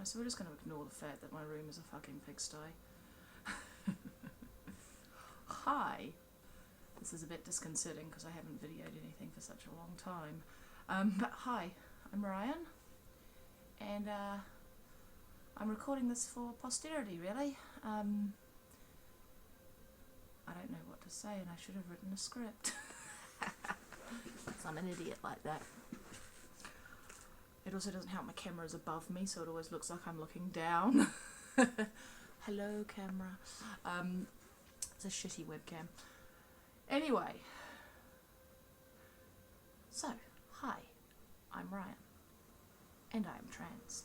So we're just going to ignore the fact that my room is a fucking pigsty. Hi. This is a bit disconcerting because I haven't videoed anything for such a long time. But hi, I'm Ryan, and I'm recording this for posterity, really. I don't know what to say, and I should have written a script. So I'm an idiot like that. It also doesn't help my camera is above me, so it always looks like I'm looking down. Hello, camera. It's a shitty webcam. Anyway, so, hi, I'm Ryan, and I am trans.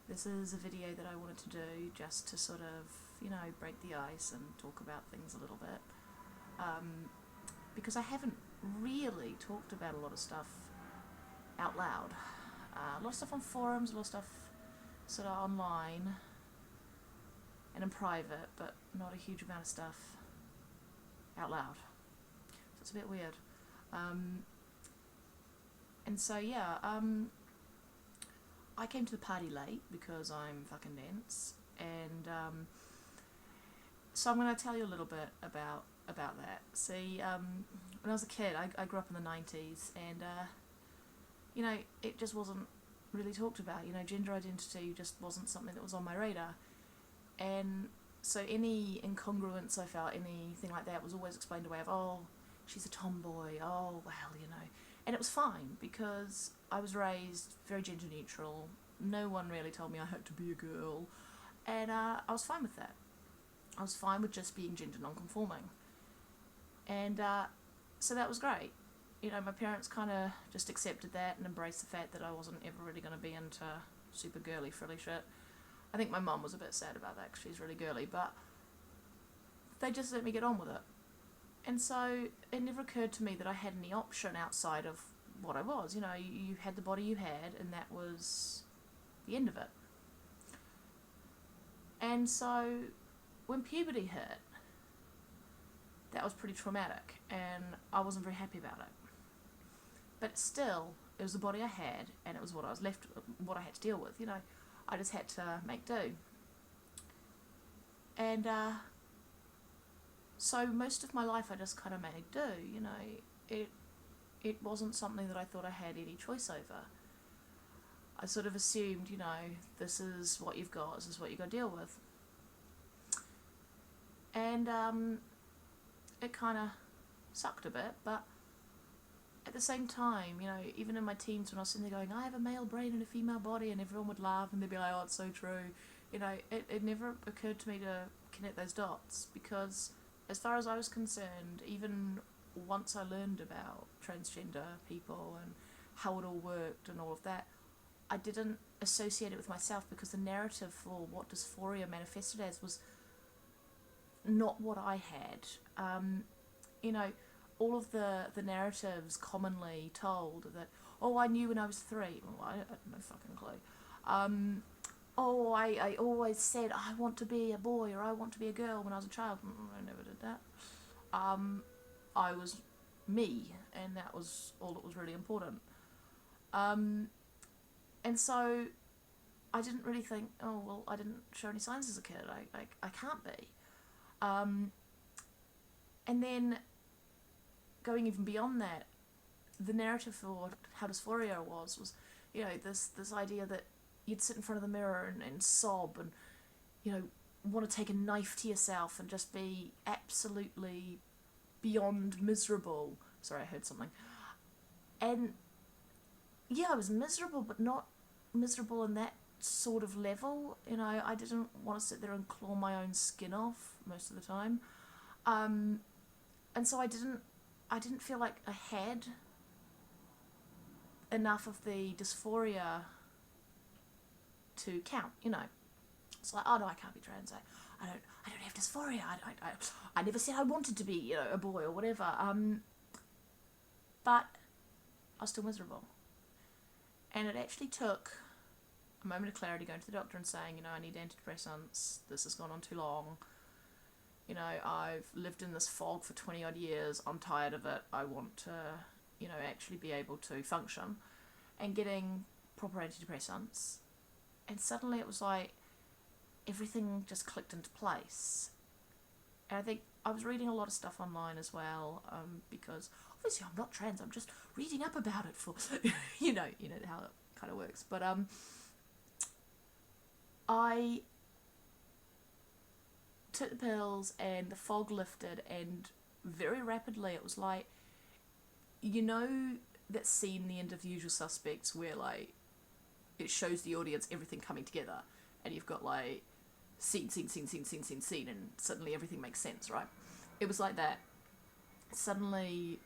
This is a video that I wanted to do just to sort of, break the ice and talk about things a little bit, because I haven't really talked about a lot of stuff out loud. A lot of stuff on forums, a lot of stuff sort of online and in private, but not a huge amount of stuff out loud. So it's a bit weird. And so yeah, I came to the party late because I'm fucking dense, and so I'm going to tell you a little bit about that. See, when I was a kid, I grew up in the 90s, and it just wasn't really talked about. Gender identity just wasn't something that was on my radar, and so any incongruence I felt, anything like that, was always explained away of, oh, she's a tomboy, oh, well, and it was fine because I was raised very gender neutral. No one really told me I had to be a girl, and I was fine with that. I was fine with just being gender non-conforming, and so that was great. My parents kind of just accepted that and embraced the fact that I wasn't ever really going to be into super girly frilly shit. I think my mum was a bit sad about that because she's really girly, but they just let me get on with it. And so it never occurred to me that I had any option outside of what I was. You had the body you had, and that was the end of it. And so when puberty hit, that was pretty traumatic, and I wasn't very happy about it. But still, it was the body I had, and it was what I was left, what I had to deal with. I just had to make do. And so most of my life, I just kind of made do. It wasn't something that I thought I had any choice over. I sort of assumed, this is what you've got, this is what you've got to deal with. And it kind of sucked a bit, but at the same time, even in my teens when I was sitting there going, I have a male brain and a female body, and everyone would laugh and they'd be like, oh, it's so true. It never occurred to me to connect those dots, because as far as I was concerned, even once I learned about transgender people and how it all worked and all of that, I didn't associate it with myself, because the narrative for what dysphoria manifested as was not what I had. All of the narratives commonly told that, oh, I knew when I was 3. Well, I had no fucking clue. Oh, I always said I want to be a boy or I want to be a girl when I was a child. I never did that. I was me, and that was all that was really important. And so I didn't really think, oh, well, I didn't show any signs as a kid. I can't be. And then going even beyond that, the narrative for how dysphoria was this idea that you'd sit in front of the mirror and sob and want to take a knife to yourself and just be absolutely beyond miserable. Sorry, I heard something. And yeah, I was miserable, but not miserable in that sort of level. I didn't want to sit there and claw my own skin off most of the time. And so I didn't feel like I had enough of the dysphoria to count. It's like, oh no, I can't be trans. I don't have dysphoria. I never said I wanted to be a boy or whatever. But I was still miserable. And it actually took a moment of clarity going to the doctor and saying, I need antidepressants. This has gone on too long. I've lived in this fog for 20 odd years. I'm tired of it. I want to, actually be able to function. And getting proper antidepressants And suddenly it was like everything just clicked into place. And I think I was reading a lot of stuff online as well, because obviously I'm not trans, I'm just reading up about it for, you know how it kind of works. But I took the pills and the fog lifted, and very rapidly it was like, you know that scene in the end of The Usual Suspects where like it shows the audience everything coming together, and you've got like scene, and suddenly everything makes sense, right? It was like that. Suddenly,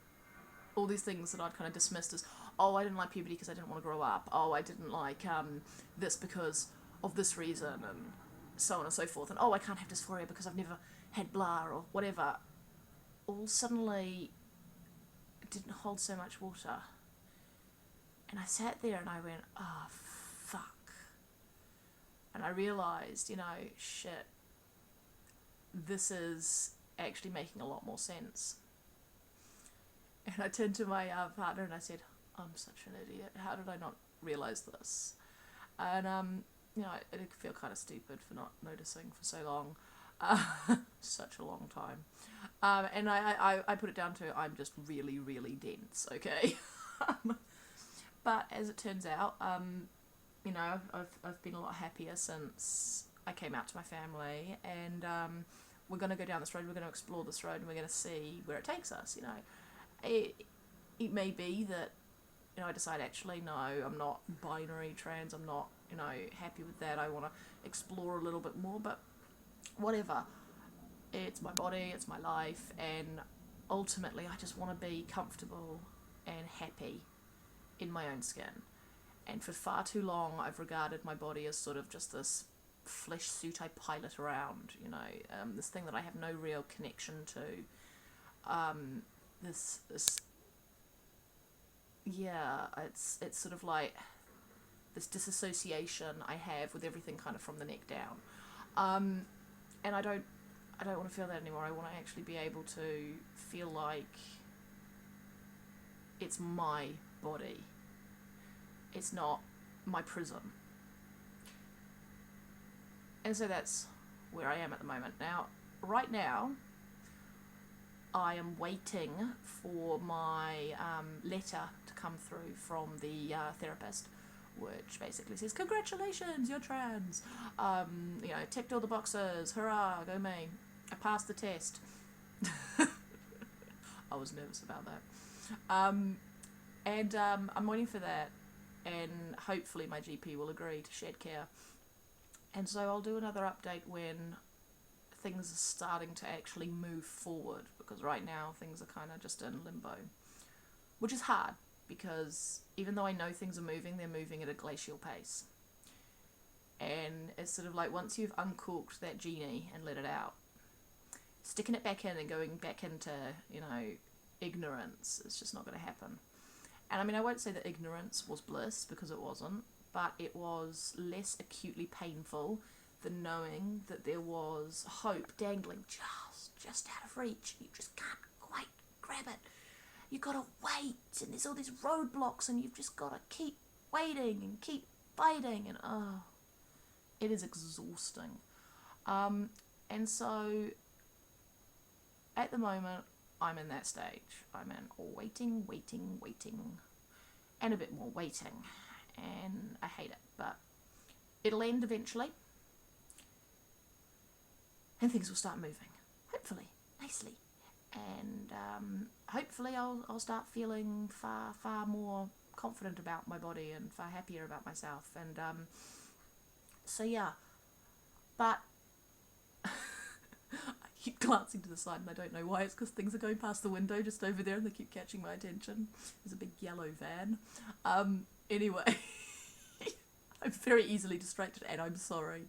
all these things that I'd kind of dismissed as, oh, I didn't like puberty because I didn't want to grow up. Oh, I didn't like this because of this reason, and so on and so forth. And oh, I can't have dysphoria because I've never had blah or whatever. All suddenly didn't hold so much water. And I sat there and I went, oh, fuck. And I realised, shit, this is actually making a lot more sense. And I turned to my partner and I said, I'm such an idiot. How did I not realise this? And, I did feel kind of stupid for not noticing for so long. Such a long time. And I put it down to, I'm just really, really dense, okay? But as it turns out, I've been a lot happier since I came out to my family, and we're going to go down this road, we're going to explore this road, and we're going to see where it takes us, It may be that, I decide, actually, no, I'm not binary trans, I'm not, happy with that, I want to explore a little bit more, but whatever. It's my body, it's my life, and ultimately I just want to be comfortable and happy in my own skin. And for far too long I've regarded my body as sort of just this flesh suit I pilot around, this thing that I have no real connection to. It's sort of like this disassociation I have with everything kind of from the neck down. And I don't want to feel that anymore. I want to actually be able to feel like it's my body. It's not my prison. And so that's where I am at the moment. Now, right now, I am waiting for my letter to come through from the therapist, which basically says, congratulations, you're trans. Ticked all the boxes, hurrah, go me. I passed the test. I was nervous about that. And I'm waiting for that, and hopefully my GP will agree to shared care. And so I'll do another update when things are starting to actually move forward, because right now things are kind of just in limbo, which is hard, because even though I know things are moving, they're moving at a glacial pace. And it's sort of like, once you've uncorked that genie and let it out, sticking it back in and going back into, ignorance, it's just not going to happen. And I mean, I won't say that ignorance was bliss, because it wasn't, but it was less acutely painful than knowing that there was hope dangling just out of reach. You just can't quite grab it. You've got to wait, and there's all these roadblocks, and you've just got to keep waiting and keep fighting, and it is exhausting. And so at the moment, I'm in that stage. I'm in waiting, and a bit more waiting, and I hate it, but it'll end eventually, and things will start moving, hopefully, nicely, and hopefully I'll start feeling far more confident about my body and far happier about myself, and so yeah, but I keep glancing to the side and I don't know why. It's because things are going past the window just over there and they keep catching my attention. There's a big yellow van. Anyway, I'm very easily distracted, and I'm sorry.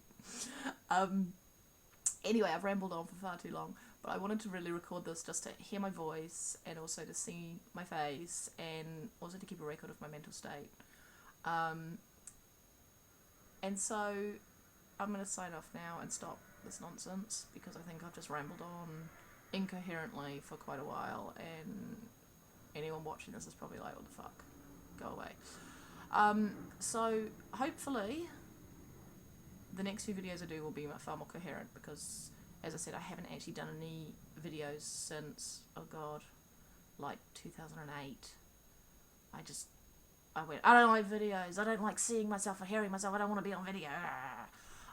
Anyway, I've rambled on for far too long, but I wanted to really record this just to hear my voice, and also to see my face, and also to keep a record of my mental state. And so I'm going to sign off now and stop this nonsense, because I think I've just rambled on incoherently for quite a while, and anyone watching this is probably like, what the fuck, go away. So hopefully the next few videos I do will be far more coherent because, as I said, I haven't actually done any videos since, oh god, like 2008. I went, I don't like videos, I don't like seeing myself or hearing myself, I don't want to be on video.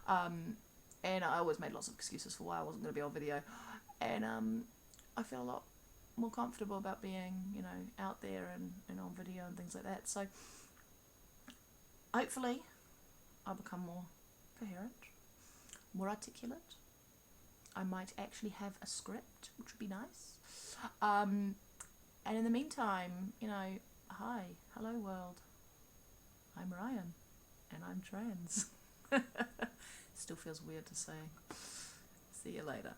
And I always made lots of excuses for why I wasn't going to be on video. And I feel a lot more comfortable about being, you know, out there and on video and things like that. So hopefully I'll become more coherent, more articulate. I might actually have a script, which would be nice. And in the meantime, you know, hi, hello world. I'm Ryan, and I'm trans. Still feels weird to say. See you later.